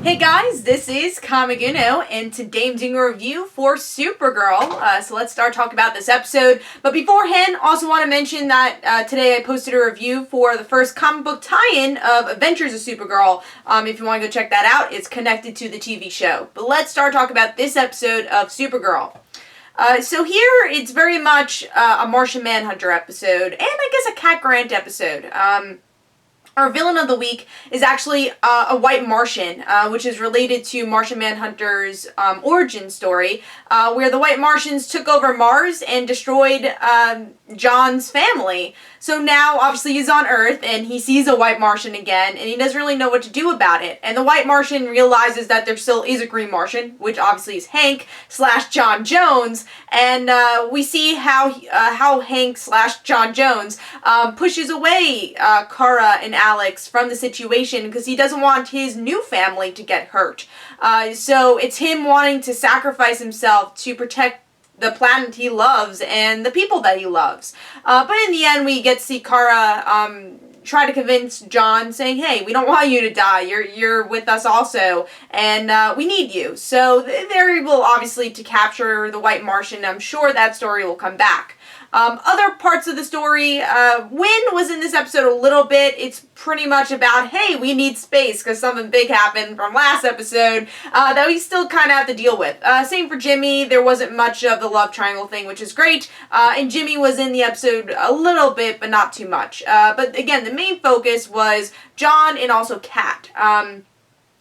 Hey guys, this is Comic Uno, and today I'm doing a review for Supergirl. So let's start talking about this episode. But beforehand, also want to mention that today I posted a review for the first comic book tie-in of Adventures of Supergirl. If you want to go check that out, it's connected to the TV show. But let's start talking about this episode of Supergirl. So here, it's very much a Martian Manhunter episode, and I guess a Cat Grant episode. Our villain of the week is actually a white Martian, which is related to Martian Manhunter's origin story, where the white Martians took over Mars and destroyed John's family. So now, obviously, he's on Earth, and he sees a white Martian again, and he doesn't really know what to do about it. And the white Martian realizes that there still is a green Martian, which obviously is Hank / John Jones, and we see how Hank / John Jones pushes away Kara and Alex from the situation because he doesn't want his new family to get hurt. So it's him wanting to sacrifice himself to protect the planet he loves and the people that he loves. But in the end, we get to see Kara try to convince John, saying, hey, we don't want you to die. You're with us also, and we need you. So they're able, obviously, to capture the white Martian. I'm sure that story will come back. Other parts of the story, Wynn was in this episode a little bit. It's pretty much about, hey, we need space because something big happened from last episode that we still kind of have to deal with. Same for Jimmy. There wasn't much of the love triangle thing, which is great. And Jimmy was in the episode a little bit, but not too much. But again, the main focus was John and also Kat.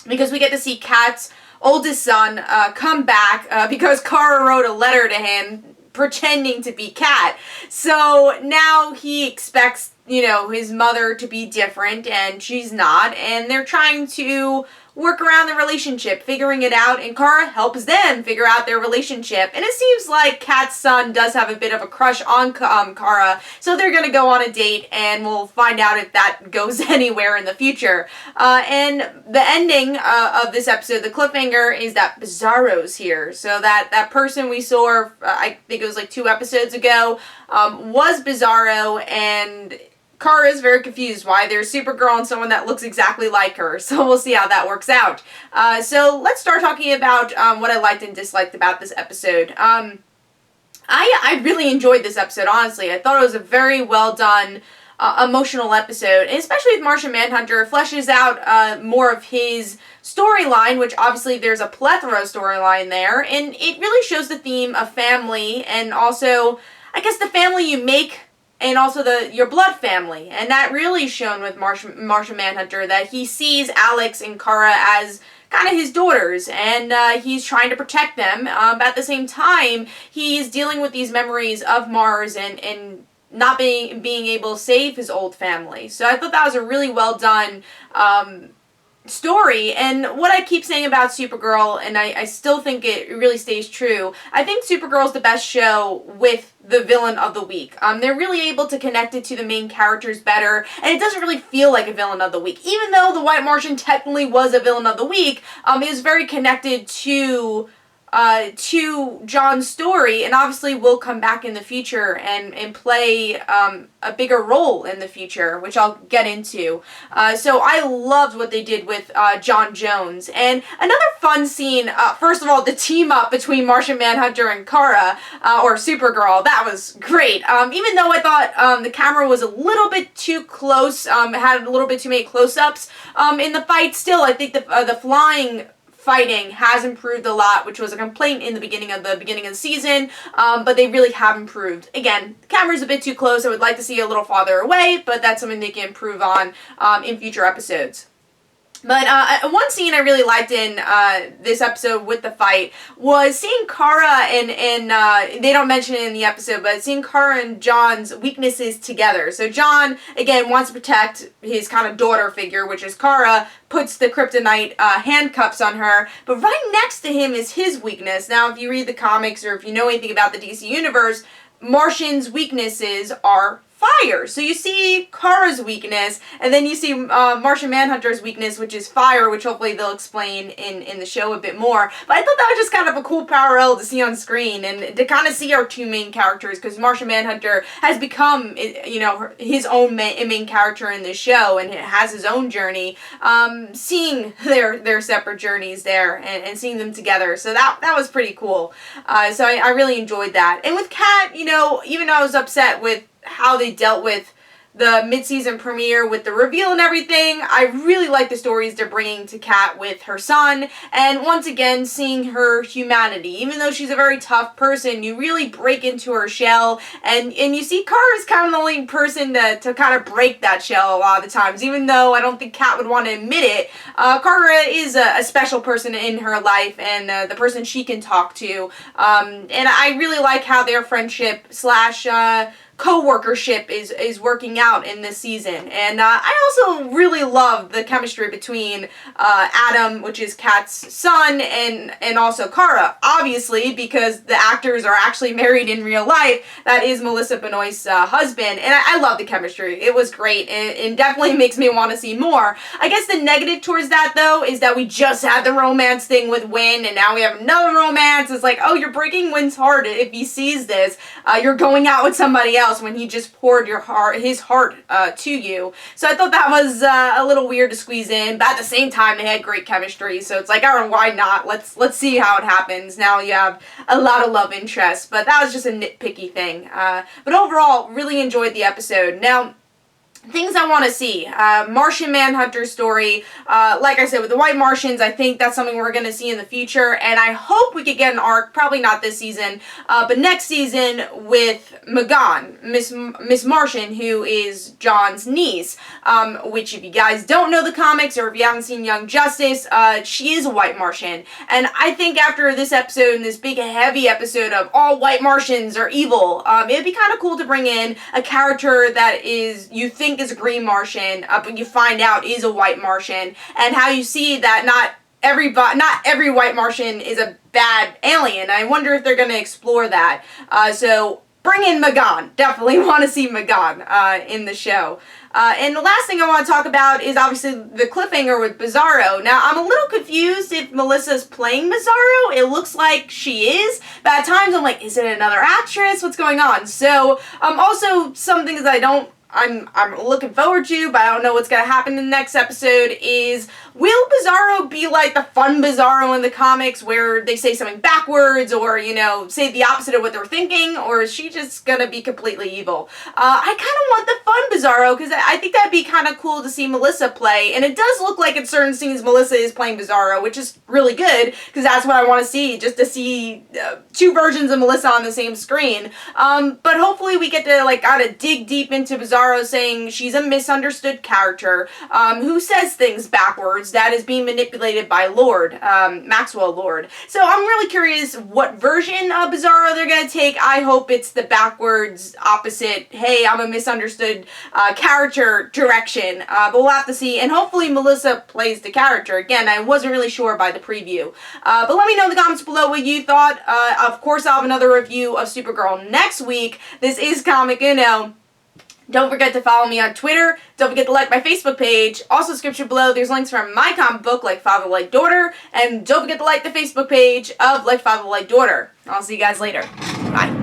Because we get to see Kat's oldest son come back because Kara wrote a letter to him pretending to be Kat. So now he expects, his mother to be different, and she's not, and they're trying to work around the relationship, figuring it out, and Kara helps them figure out their relationship. And it seems like Kat's son does have a bit of a crush on Kara, so they're going to go on a date, and we'll find out if that goes anywhere in the future. And the ending of this episode, the cliffhanger, is that Bizarro's here. So that person we saw, I think it was like 2 episodes ago, was Bizarro, and Kara is very confused why there's Supergirl and someone that looks exactly like her, so we'll see how that works out. So let's start talking about what I liked and disliked about this episode. I really enjoyed this episode, honestly. I thought it was a very well done, emotional episode, and especially with Martian Manhunter, it fleshes out more of his storyline, which obviously there's a plethora of storyline there, and it really shows the theme of family, and also, I guess, the family you make, and also your blood family. And that really is shown with Martian Manhunter, that he sees Alex and Kara as kind of his daughters, and he's trying to protect them. But at the same time, he's dealing with these memories of Mars and not being able to save his old family. So I thought that was a really well done story. And what I keep saying about Supergirl, and I still think it really stays true, I think Supergirl's the best show with the villain of the week. They're really able to connect it to the main characters better, and it doesn't really feel like a villain of the week. Even though the White Martian technically was a villain of the week, it was very connected to John's story, and obviously will come back in the future and play a bigger role in the future, which I'll get into. So I loved what they did with John Jones. And another fun scene, first of all, the team up between Martian Manhunter and Kara, or Supergirl, that was great. Even though I thought the camera was a little bit too close, had a little bit too many close-ups in the fight, still I think the flying fighting has improved a lot, which was a complaint in the beginning of the season, but they really have improved. Again, the camera's a bit too close. I would like to see a little farther away, but that's something they can improve on in future episodes. But one scene I really liked in this episode with the fight was seeing Kara and they don't mention it in the episode, but seeing Kara and John's weaknesses together. So John, again, wants to protect his kind of daughter figure, which is Kara, puts the kryptonite handcuffs on her, but right next to him is his weakness. Now, if you read the comics or if you know anything about the DC Universe, Martian's weaknesses are fire. So you see Kara's weakness, and then you see Martian Manhunter's weakness, which is fire, which hopefully they'll explain in the show a bit more. But I thought that was just kind of a cool parallel to see on screen, and to kind of see our two main characters, because Martian Manhunter has become, you know, his own main character in this show, and has his own journey. Seeing their separate journeys there, and seeing them together, so that was pretty cool. So I really enjoyed that. And with Kat, you know, even though I was upset with how they dealt with the mid-season premiere with the reveal and everything, I really like the stories they're bringing to Kat with her son, and once again seeing her humanity. Even though she's a very tough person, you really break into her shell, and you see Kara's kind of the only person to kind of break that shell a lot of the times. Even though I don't think Kat would want to admit it, Kara is a special person in her life, and the person she can talk to, and I really like how their friendship slash co-workership is working out in this season. And I also really love the chemistry between Adam, which is Kat's son, and also Kara, obviously, because the actors are actually married in real life. That is Melissa Benoist's husband, and I love the chemistry. It was great, and it definitely makes me want to see more. I guess the negative towards that, though, is that we just had the romance thing with Wynn, and now we have another romance. It's like, oh, you're breaking Wynn's heart if he sees this. You're going out with somebody else when he just poured his heart to you. So I thought that was a little weird to squeeze in, but at the same time they had great chemistry, so it's like, alright, why not? Let's see how it happens. Now you have a lot of love interest, but that was just a nitpicky thing. But overall, really enjoyed the episode. Now, things I want to see. Martian Manhunter story. Like I said, with the White Martians, I think that's something we're going to see in the future, and I hope we could get an arc, probably not this season, but next season with M'gann, Miss Martian, who is John's niece, which if you guys don't know the comics, or if you haven't seen Young Justice, she is a White Martian, and I think after this episode, and this big heavy episode of all White Martians are evil, it'd be kind of cool to bring in a character that is, you think is a green Martian, but you find out is a white Martian, and how you see that not every white Martian is a bad alien. I wonder if they're going to explore that. So bring in M'gann. Definitely want to see M'gann in the show. And the last thing I want to talk about is obviously the cliffhanger with Bizarro. Now, I'm a little confused if Melissa's playing Bizarro. It looks like she is, but at times I'm like, is it another actress? What's going on? So, also some things I'm looking forward to, but I don't know what's going to happen in the next episode, is will Bizarro be like the fun Bizarro in the comics where they say something backwards, or, you know, say the opposite of what they're thinking, or is she just going to be completely evil? I kind of want the fun Bizarro, because I think that'd be kind of cool to see Melissa play, and it does look like in certain scenes Melissa is playing Bizarro, which is really good, because that's what I want to see, just to see two versions of Melissa on the same screen. But hopefully we get to, like, gotta dig deep into Bizarro, saying she's a misunderstood character who says things backwards that is being manipulated by Lord, Maxwell Lord. So I'm really curious what version of Bizarro they're going to take. I hope it's the backwards, opposite, hey, I'm a misunderstood character direction, but we'll have to see, and hopefully Melissa plays the character. Again, I wasn't really sure by the preview. But let me know in the comments below what you thought. Of course, I'll have another review of Supergirl next week. This is Comic Uno. Don't forget to follow me on Twitter. Don't forget to like my Facebook page. Also, description below, there's links from my comic book, Like Father, Like Daughter. And don't forget to like the Facebook page of Like Father, Like Daughter. I'll see you guys later. Bye.